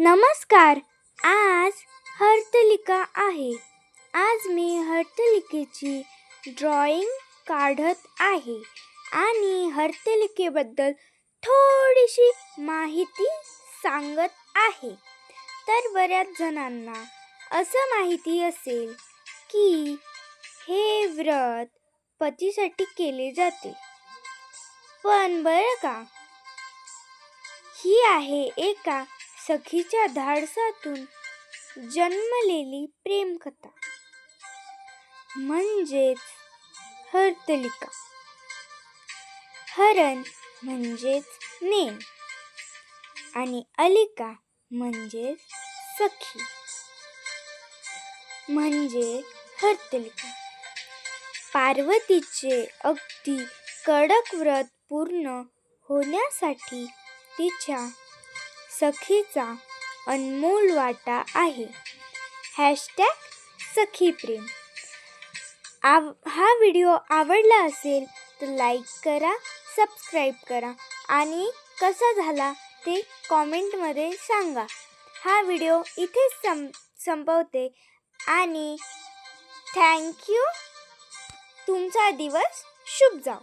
नमस्कार. आज हरतालिका आहे. आज मी हरतालिकेची ड्रॉइंग काढत आहे आणि हरतालिकेबद्दल थोडीशी माहिती सांगत आहे. तर बऱ्याच जणांना असं माहिती असेल की हे व्रत पतीसाठी केले जाते. पण बरं का, ही आहे एका सखीच्या धाडसातून जन्मलेली प्रेमकथा, म्हणजेच हरतालिका. हरण म्हणजेच नेण आणि अलिका म्हणजेच सखी म्हणजे हरतालिका. पार्वतीचे अगदी कडक व्रत पूर्ण होण्यासाठी तिच्या सखीचा अनमोल वाटा आहे. #सखीप्रेम. हा व्हिडिओ आवडला असेल तर लाईक करा, सबस्क्राईब करा आणि कसा झाला ते कॉमेंटमध्ये सांगा. हा व्हिडिओ इथेच संपवते आणि थँक्यू. तुमचा दिवस शुभ जाओ.